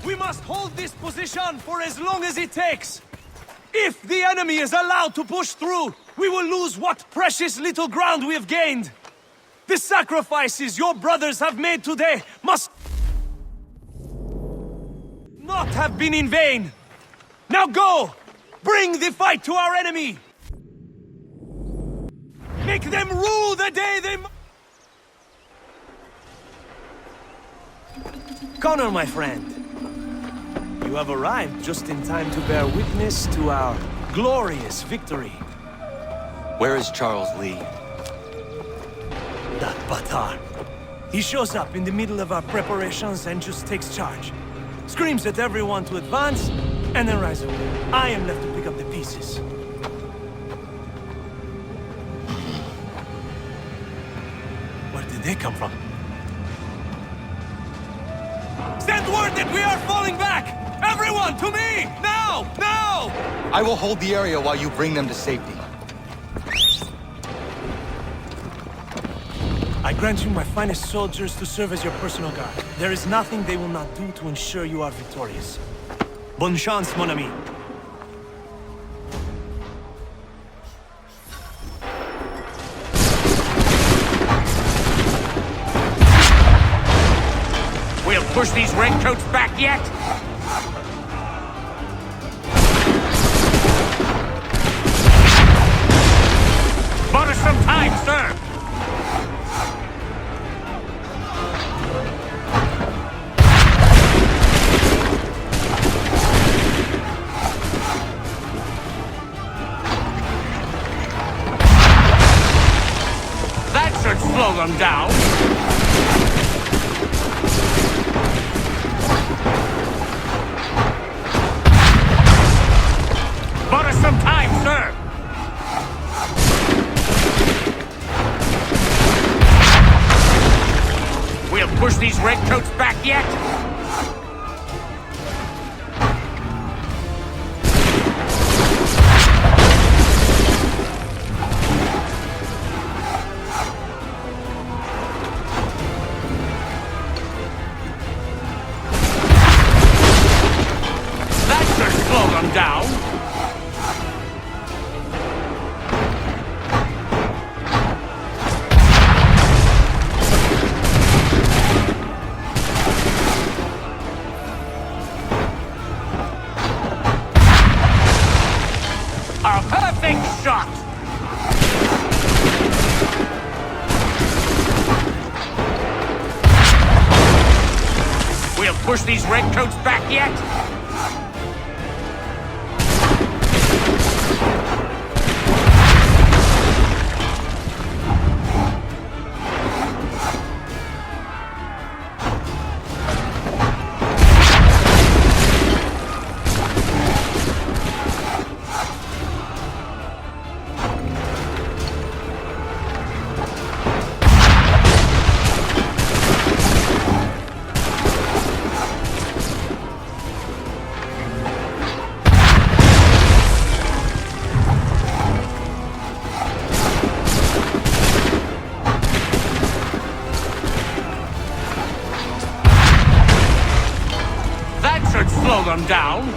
We must hold this position for as long as it takes. If the enemy is allowed to push through, we will lose what precious little ground we have gained. The sacrifices your brothers have made today must not have been in vain. Now go! Bring the fight to our enemy! Make them rue the day they... Connor, my friend. You have arrived just in time to bear witness to our glorious victory. Where is Charles Lee? That Batar. He shows up in the middle of our preparations and just takes charge. Screams at everyone to advance, and then rides away. I am left to pick up the pieces. Where did they come from? Send word that we are falling back! Everyone, to me! Now! Now! I will hold the area while you bring them to safety. I grant you my finest soldiers to serve as your personal guard. There is nothing they will not do to ensure you are victorious. Bonne chance, mon ami. We'll push these redcoats back yet? Bought us some time, sir! That should slow them down. Bought us some time, sir! We'll push these redcoats back yet? That should slow them down. A perfect shot! We'll push these redcoats back yet? Should slow them down.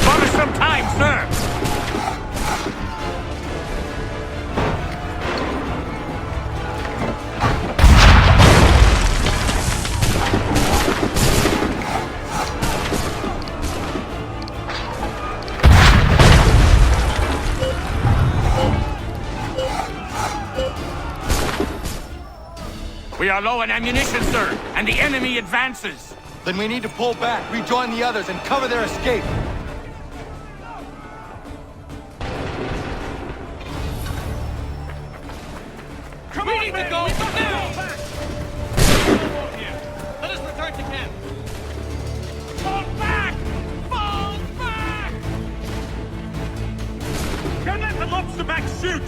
Bought us some time, sir. We are low on ammunition, sir, and the enemy advances. Then we need to pull back, rejoin the others, and cover their escape. Come on, need to go now! Let us return to camp. Fall back! Fall back! Don't let the lobster back shoot!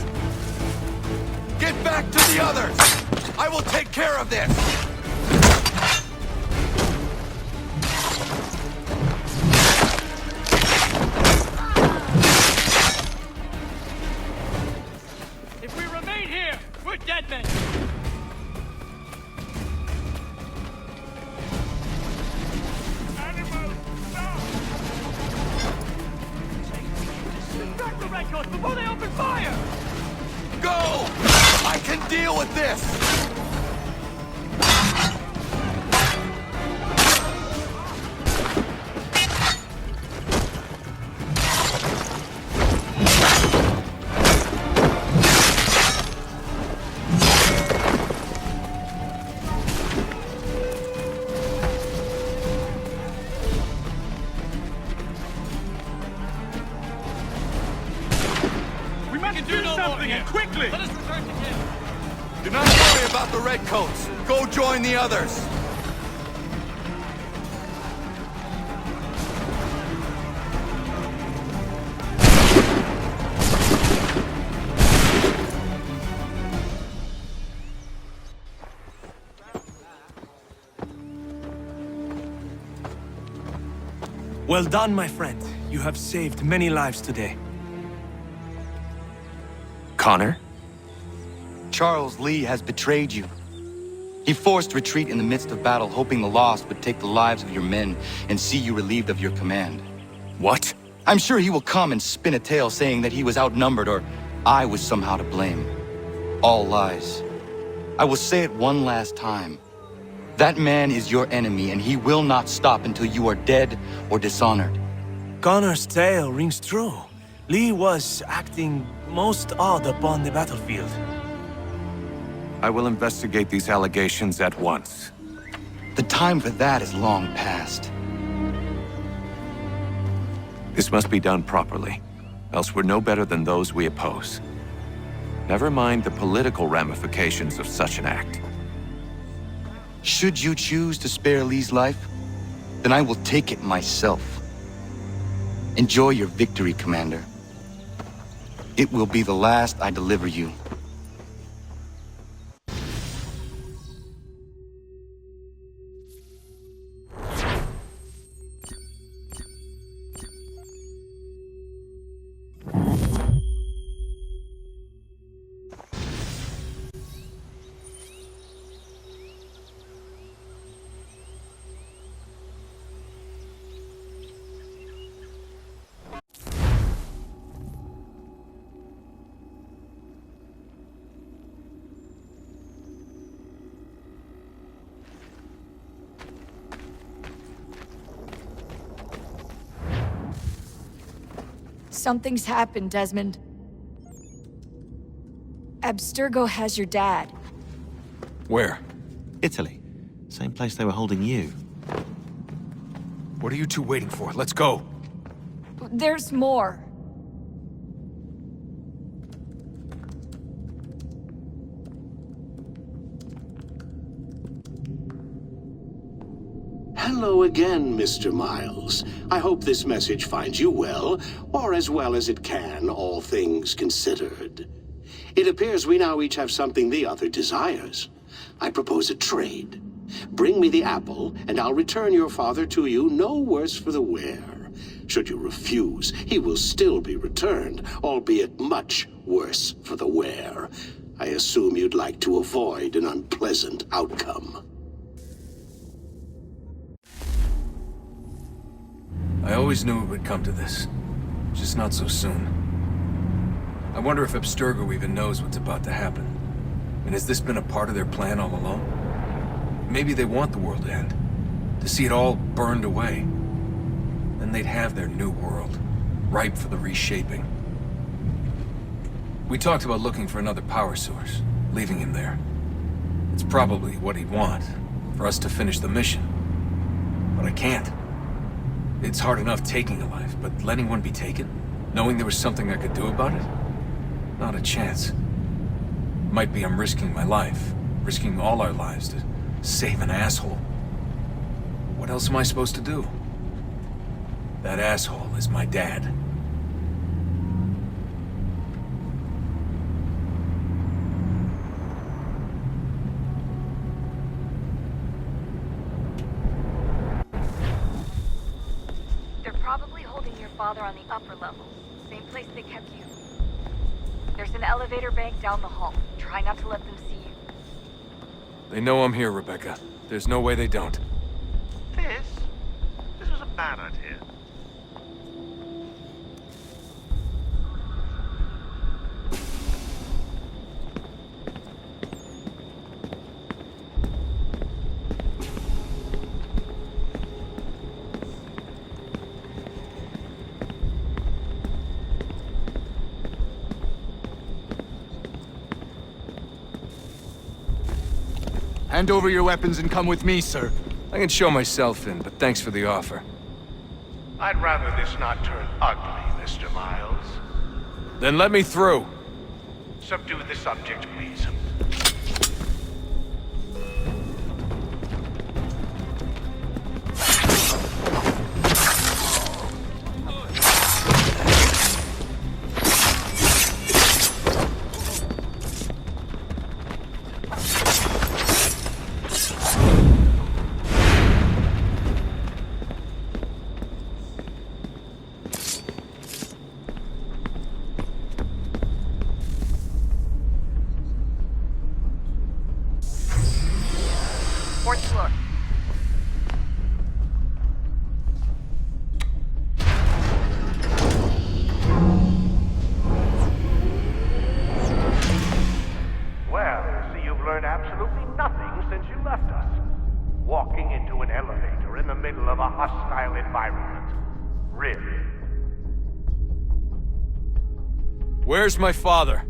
Get back to the others! I will take care of this! can deal with this! We must do something and quickly! Let us return to camp. Do not worry about the redcoats. Go join the others. Well done, my friend. You have saved many lives today. Connor? Charles Lee has betrayed you. He forced retreat in the midst of battle, hoping the loss would take the lives of your men and see you relieved of your command. What? I'm sure he will come and spin a tale saying that he was outnumbered or I was somehow to blame. All lies. I will say it one last time. That man is your enemy, and he will not stop until you are dead or dishonored. Connor's tale rings true. Lee was acting most odd upon the battlefield. I will investigate these allegations at once. The time for that is long past. This must be done properly, else we're no better than those we oppose. Never mind the political ramifications of such an act. Should you choose to spare Lee's life, then I will take it myself. Enjoy your victory, Commander. It will be the last I deliver you. Something's happened, Desmond. Abstergo has your dad. Where? Italy. Same place they were holding you. What are you two waiting for? Let's go. There's more. Hello again, Mr. Miles. I hope this message finds you well, or as well as it can, all things considered. It appears we now each have something the other desires. I propose a trade. Bring me the apple, and I'll return your father to you no worse for the wear. Should you refuse, he will still be returned, albeit much worse for the wear. I assume you'd like to avoid an unpleasant outcome. I always knew it would come to this. Just not so soon. I wonder if Abstergo even knows what's about to happen. And has this been a part of their plan all along? Maybe they want the world to end. To see it all burned away. Then they'd have their new world, ripe for the reshaping. We talked about looking for another power source, leaving him there. It's probably what he'd want, for us to finish the mission. But I can't. It's hard enough taking a life, but letting one be taken? Knowing there was something I could do about it? Not a chance. Might be I'm risking my life, risking all our lives to save an asshole. What else am I supposed to do? That asshole is my dad. Probably holding your father on the upper level. Same place they kept you. There's an elevator bank down the hall. Try not to let them see you. They know I'm here, Rebecca. There's no way they don't. This was a bad idea. Hand over your weapons and come with me, sir. I can show myself in, but thanks for the offer. I'd rather this not turn ugly, Mr. Miles. Then let me through. Subdue the subject, please. Fourth floor. Well, see, you've learned absolutely nothing since you left us. Walking into an elevator in the middle of a hostile environment. Really? Where's my father?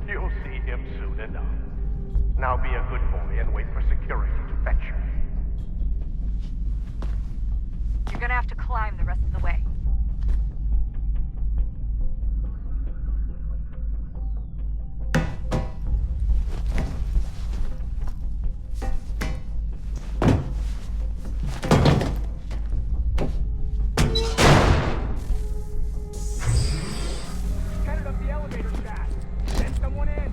You'll see him soon enough. Now be a good boy and wait for security to fetch you. You're gonna have to climb the rest of the way. Headed up the elevator shaft. Send someone in.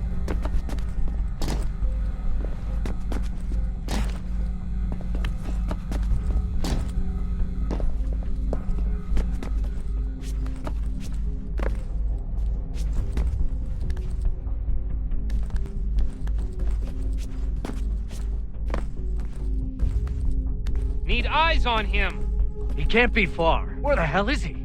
Need eyes on him. He can't be far. Where the hell is he?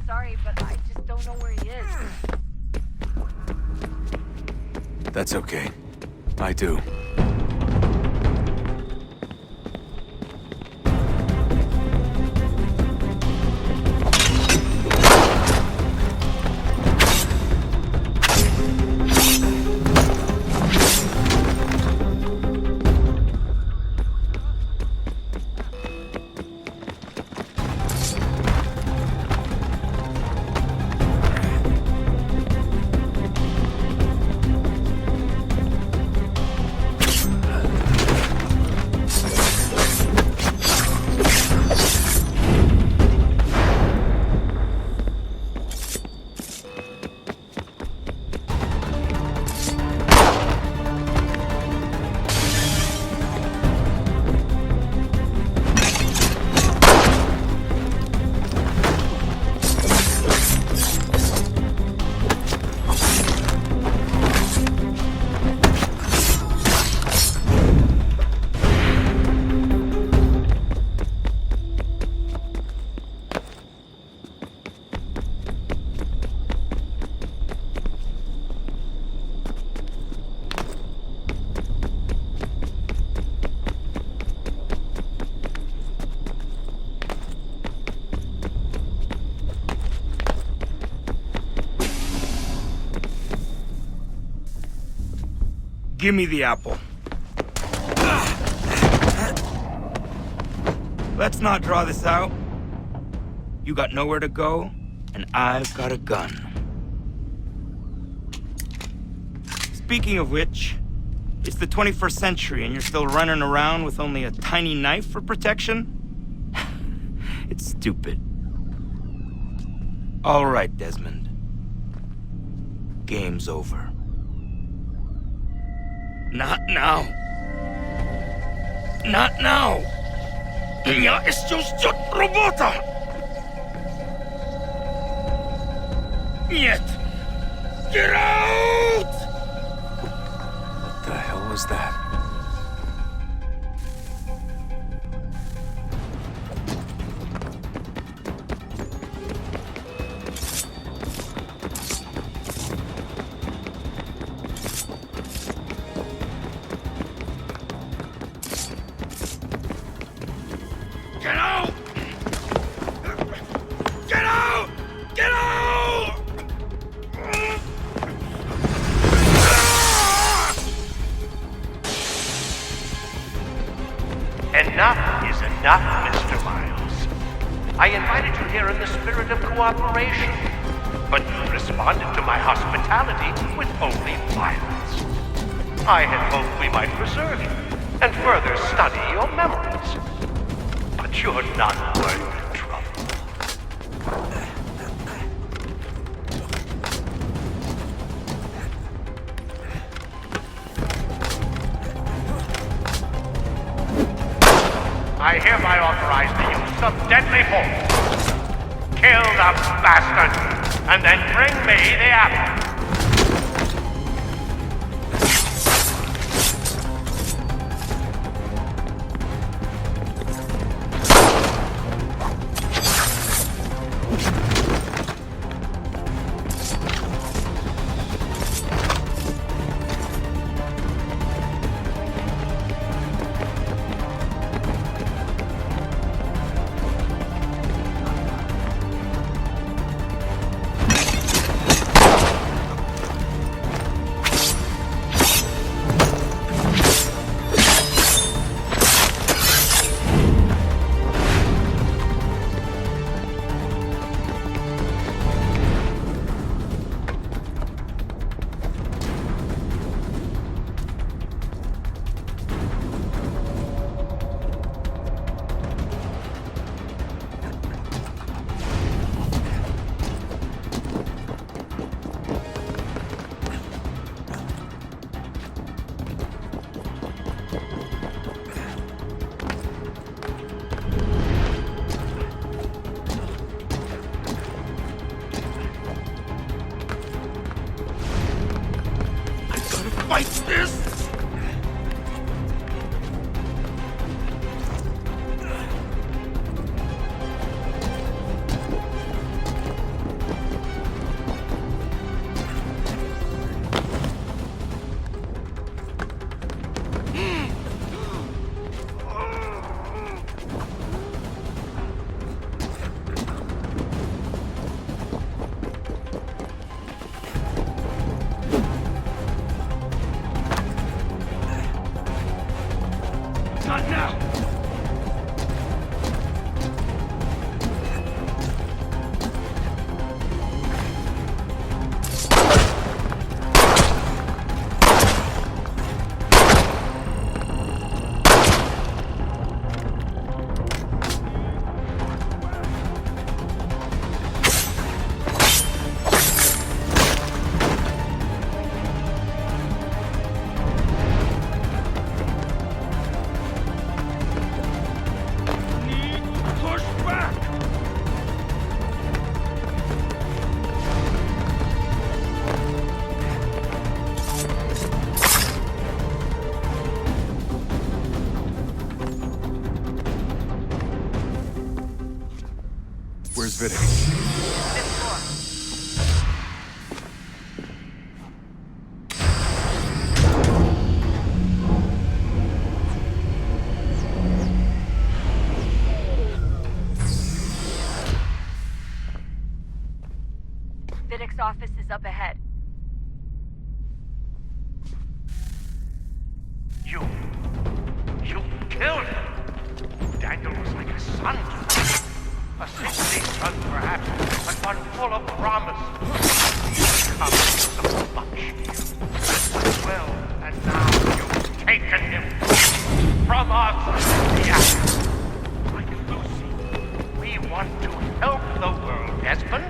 Sorry, but I just don't know where he is. That's okay. I do. Give me the apple. Let's not draw this out. You got nowhere to go, and I've got a gun. Speaking of which, it's the 21st century and you're still running around with only a tiny knife for protection? It's stupid. All right, Desmond. Game's over. Not now. Not now. Я еще ждет работа. Нет. Get out! What the hell was that? Get out! Get out! Get out! Enough is enough, Mr. Miles. I invited you here in the spirit of cooperation, but you responded to my hospitality with only violence. I had hoped we might preserve you and further study your memories. But you're not worth the trouble. I hereby authorize the use of deadly force. Kill the bastard, and then bring me the apple. Fight this! Not now! Where's Vidic? Fifth floor. Vidic's office is up ahead. You killed him. Daniel was like a son to me. A sickly son, perhaps, but one full of promise. Come so much. Well, and now you've taken him from us. Yes. Like Lucy, we want to help the world, Desmond.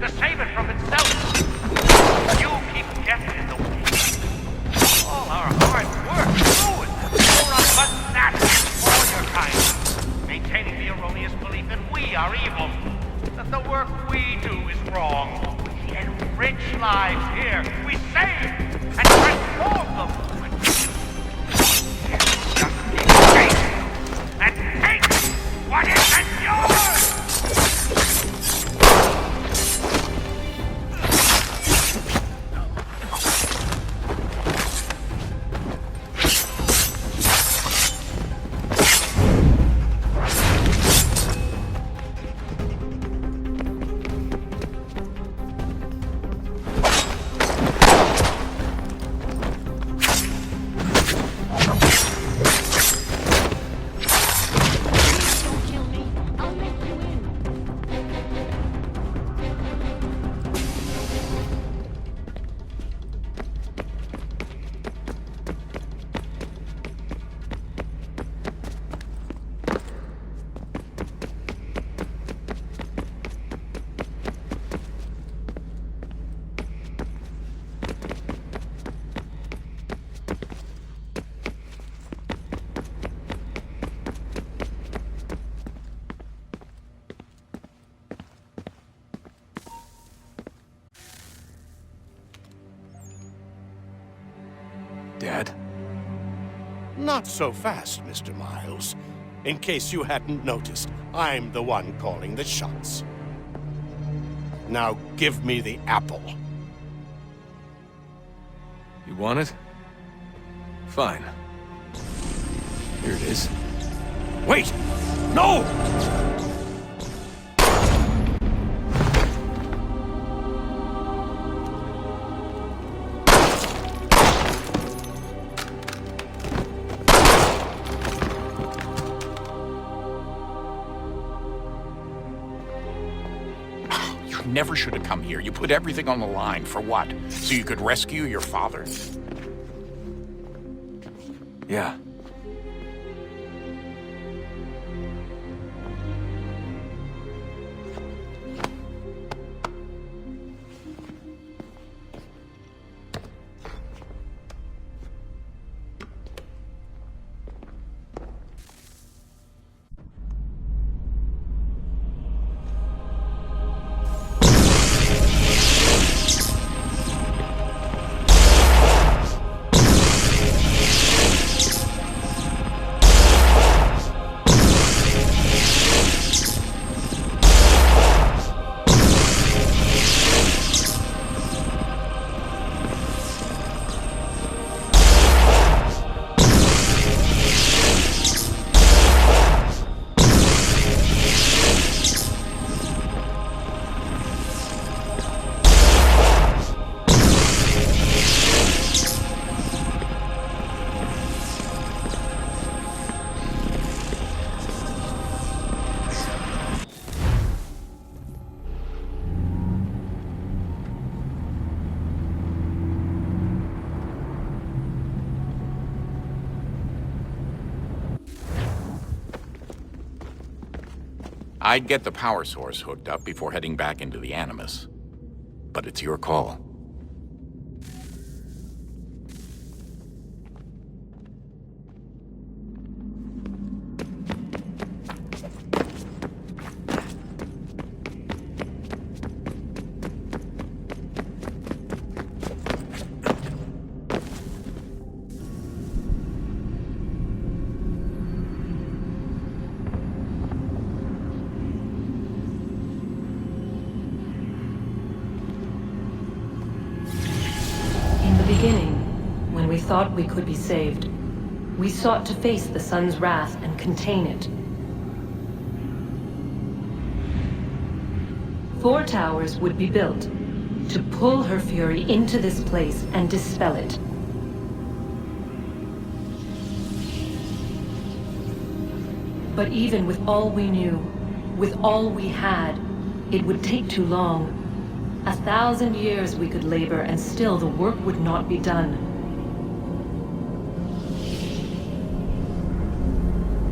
To save it from itself. You keep getting in the way. All our hard work ruined for a pathetic we are evil, that the work we do is wrong. We enrich lives here. We save and transform them. Just be safe and take what isn't yours! Dad? Not so fast, Mr. Miles. In case you hadn't noticed, I'm the one calling the shots. Now give me the apple. You want it? Fine. Here it is. Wait! No! Never should have come here. You put everything on the line. For what? So you could rescue your father? Yeah. I'd get the power source hooked up before heading back into the Animus. But it's your call. When we thought we could be saved, we sought to face the sun's wrath and contain it. 4 towers would be built to pull her fury into this place and dispel it. But even with all we knew, with all we had, it would take too long. 1,000 years we could labor and still the work would not be done.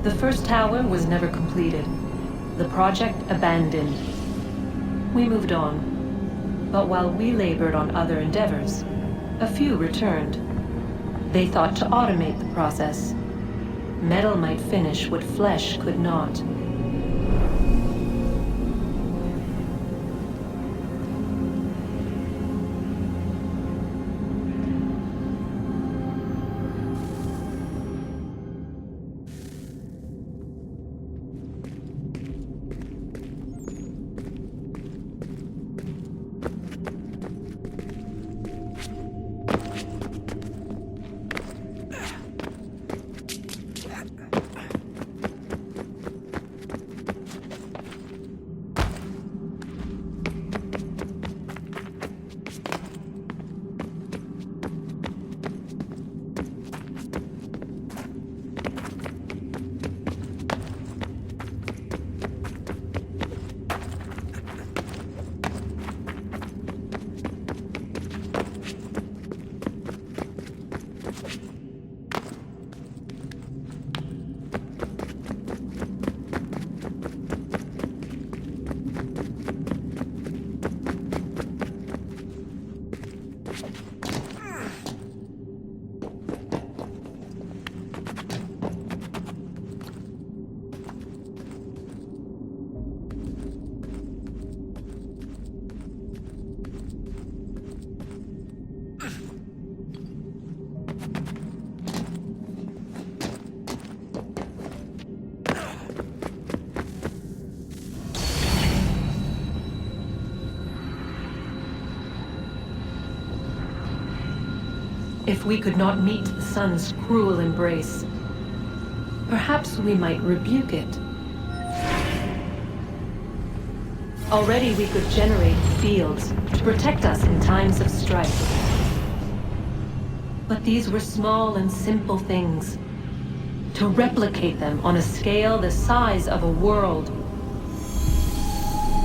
The first tower was never completed. The project abandoned. We moved on. But while we labored on other endeavors, a few returned. They thought to automate the process. Metal might finish what flesh could not. If we could not meet the sun's cruel embrace, perhaps we might rebuke it. Already we could generate fields to protect us in times of strife. But these were small and simple things. To replicate them on a scale the size of a world,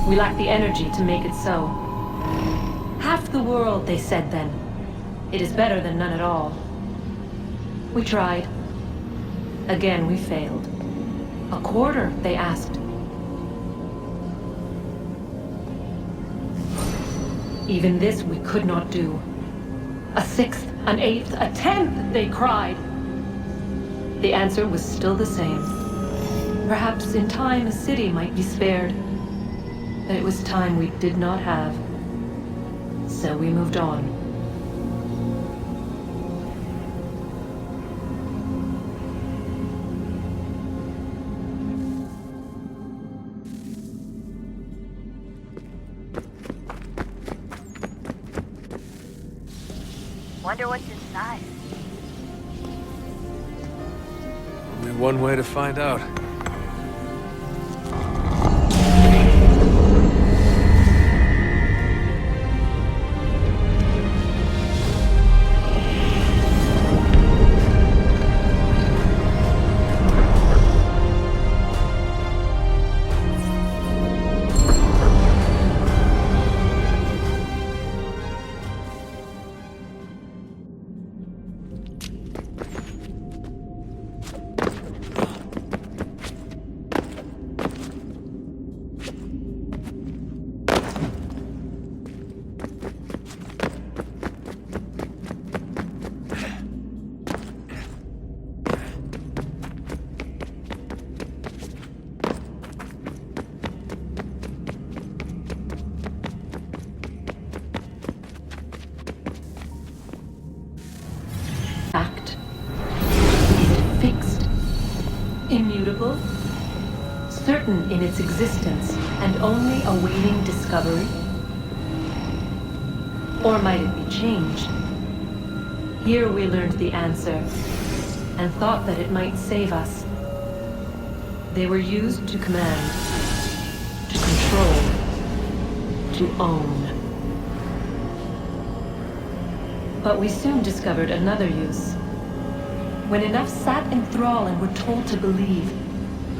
we lack the energy to make it so. Half the world, they said then. It is better than none at all. We tried. Again, we failed. A quarter, they asked. Even this we could not do. A sixth, an eighth, a tenth, they cried. The answer was still the same. Perhaps in time a city might be spared. But it was time we did not have. So we moved on. Wonder what's inside. Only one way to find out. Immutable, certain in its existence, and only awaiting discovery? Or might it be changed? Here we learned the answer, and thought that it might save us. They were used to command, to control, to own. But we soon discovered another use. When enough sat in thrall and were told to believe,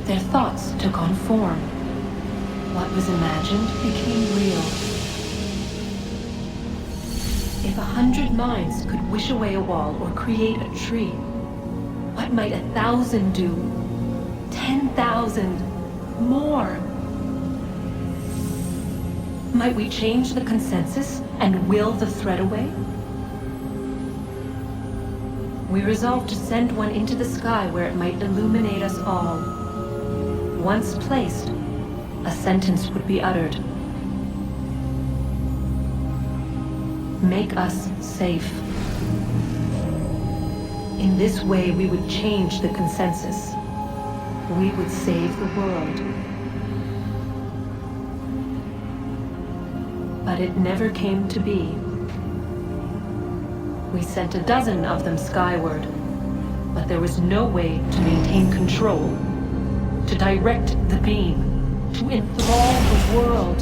their thoughts took on form. What was imagined became real. If 100 minds could wish away a wall or create a tree, what might 1,000 do? 10,000? More? Might we change the consensus and will the thread away? We resolved to send one into the sky where it might illuminate us all. Once placed, a sentence would be uttered. Make us safe. In this way, we would change the consensus. We would save the world. But it never came to be. We sent a dozen of them skyward, but there was no way to maintain control, to direct the beam, to enthrall the world,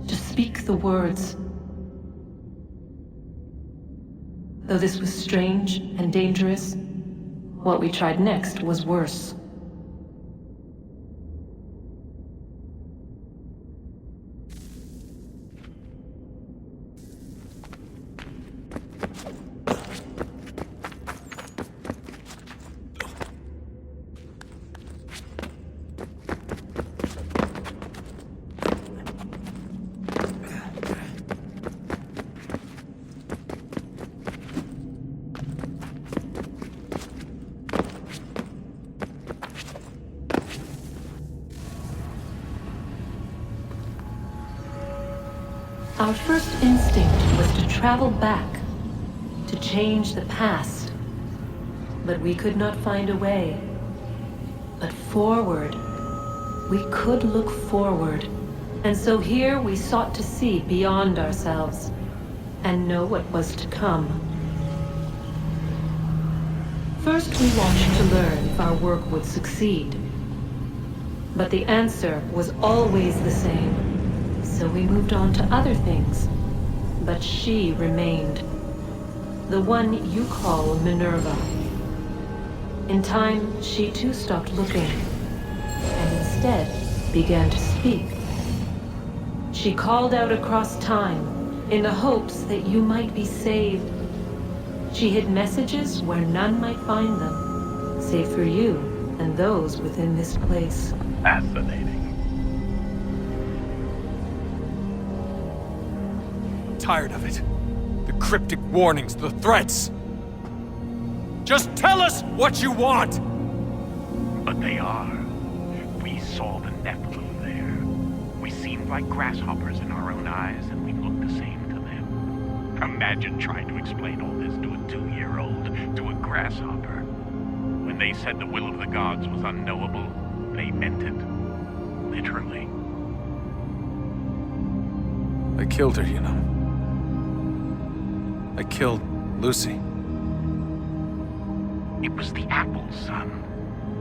to speak the words. Though this was strange and dangerous, what we tried next was worse. Our first instinct was to travel back, to change the past. But we could not find a way. But forward, we could look forward. And so here we sought to see beyond ourselves, and know what was to come. First, we watched to learn if our work would succeed. But the answer was always the same. So we moved on to other things. But she remained. The one you call Minerva. In time, she too stopped looking, and instead began to speak. She called out across time, in the hopes that you might be saved. She hid messages where none might find them, save for you and those within this place. Fascinating. Tired of it. The cryptic warnings, the threats. Just tell us what you want! But they are. We saw the Nephilim there. We seemed like grasshoppers in our own eyes, and we looked the same to them. Imagine trying to explain all this to a 2-year-old, to a grasshopper. When they said the will of the gods was unknowable, they meant it. Literally. I killed her, you know. I killed Lucy. It was the apple, son.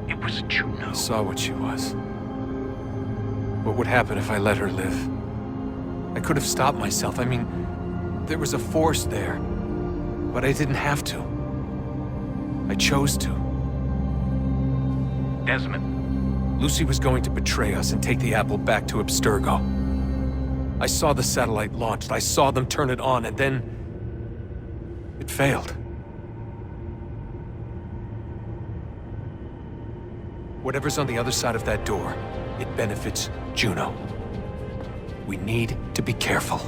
It was Juno. I saw what she was. What would happen if I let her live? I could have stopped myself. I mean, there was a force there. But I didn't have to. I chose to. Desmond. Lucy was going to betray us and take the apple back to Abstergo. I saw the satellite launched. I saw them turn it on, and then it failed. Whatever's on the other side of that door, it benefits Juno. We need to be careful.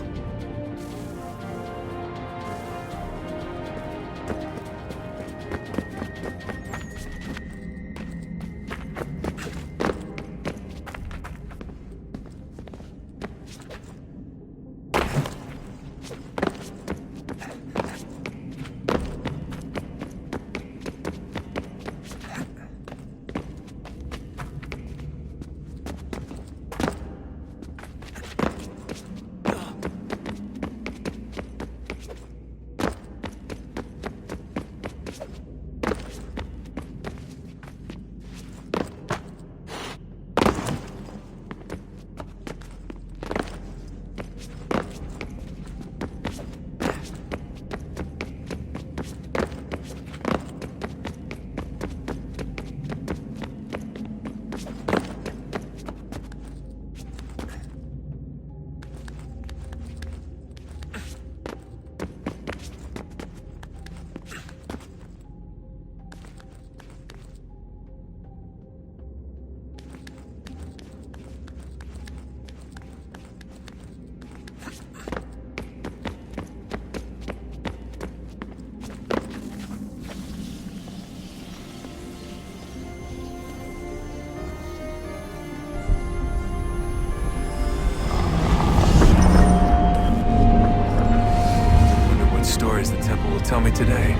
Tell me today.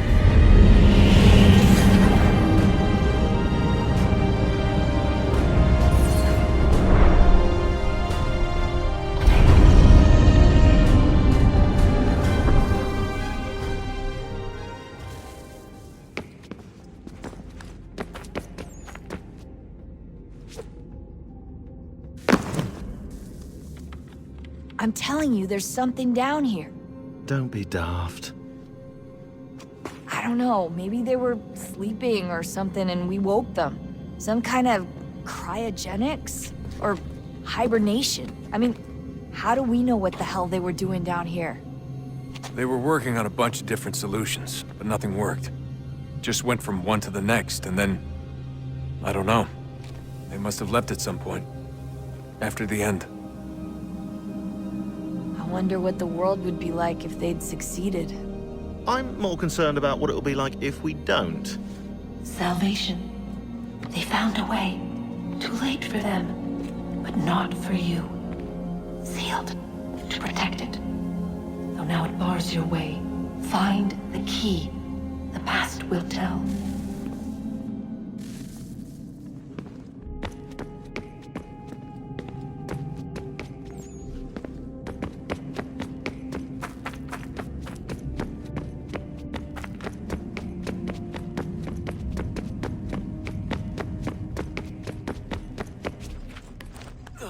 I'm telling you, there's something down here. Don't be daft. I don't know, maybe they were sleeping or something and we woke them. Some kind of cryogenics? Or hibernation. I mean, how do we know what the hell they were doing down here? They were working on a bunch of different solutions, but nothing worked. Just went from one to the next, and then... I don't know. They must have left at some point. After the end. I wonder what the world would be like if they'd succeeded. I'm more concerned about what it'll be like if we don't. Salvation. They found a way. Too late for them, but not for you. Sealed to protect it. Though now it bars your way. Find the key. The past will tell. A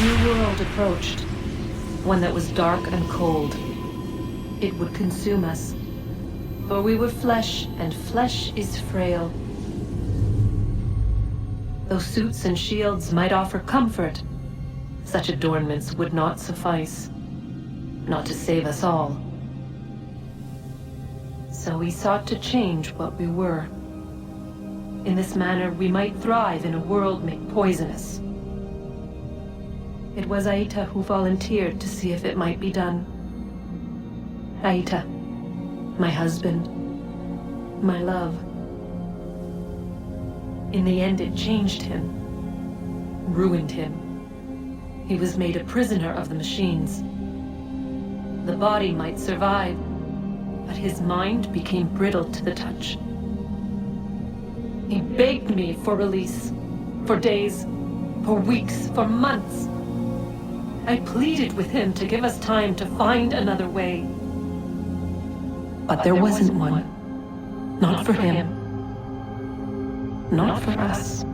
new world approached, one that was dark and cold. It would consume us, for we were flesh, and flesh is frail. Though suits and shields might offer comfort, such adornments would not suffice, not to save us all. So we sought to change what we were. In this manner, we might thrive in a world made poisonous. It was Aita who volunteered to see if it might be done. Aita, my husband, my love. In the end, it changed him, ruined him. He was made a prisoner of the machines. The body might survive, but his mind became brittle to the touch. He begged me for release, for days, for weeks, for months. I pleaded with him to give us time to find another way. But there wasn't one. Not for him. Not for us.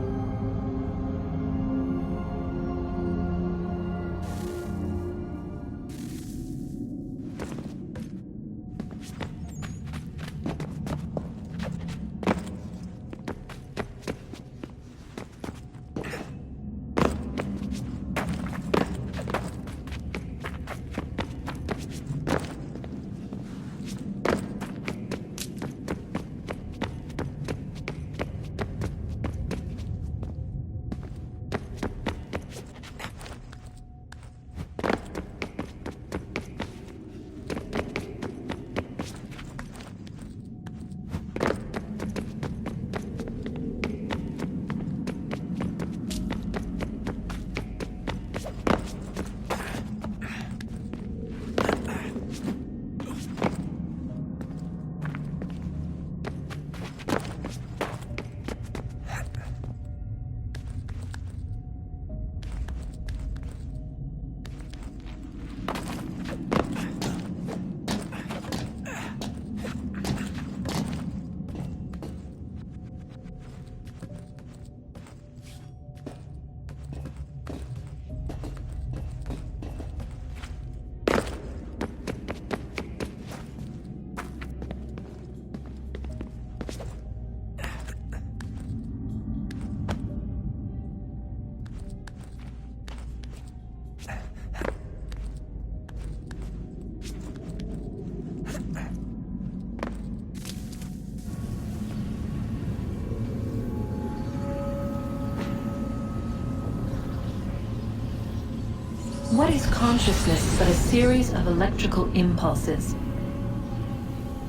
What is consciousness but a series of electrical impulses?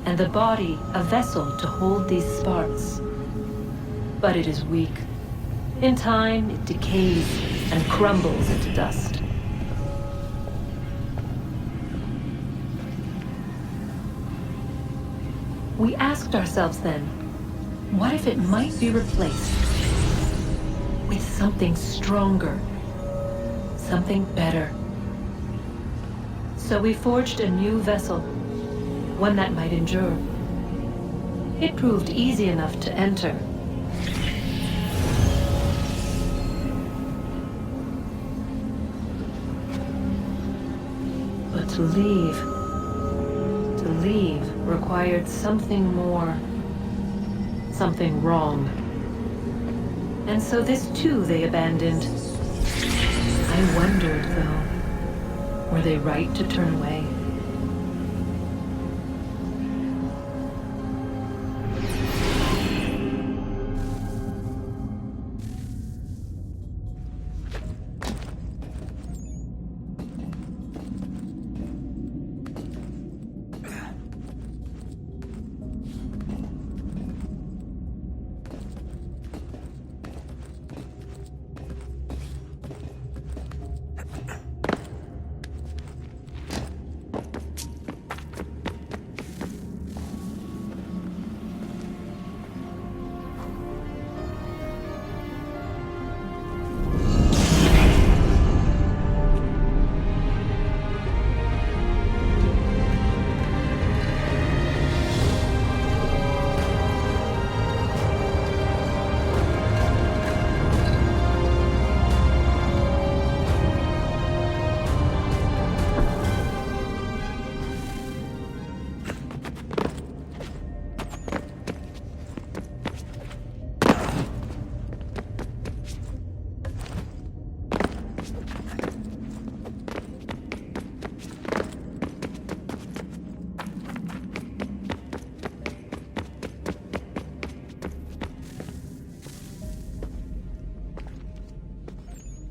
And the body a vessel to hold these sparks. But it is weak. In time, it decays and crumbles into dust. We asked ourselves then, what if it might be replaced with something stronger? Something better. So we forged a new vessel, one that might endure. It proved easy enough to enter. But to leave required something more, something wrong. And so this too they abandoned. I wondered, though, were they right to turn away?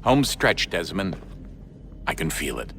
Home stretch, Desmond. I can feel it.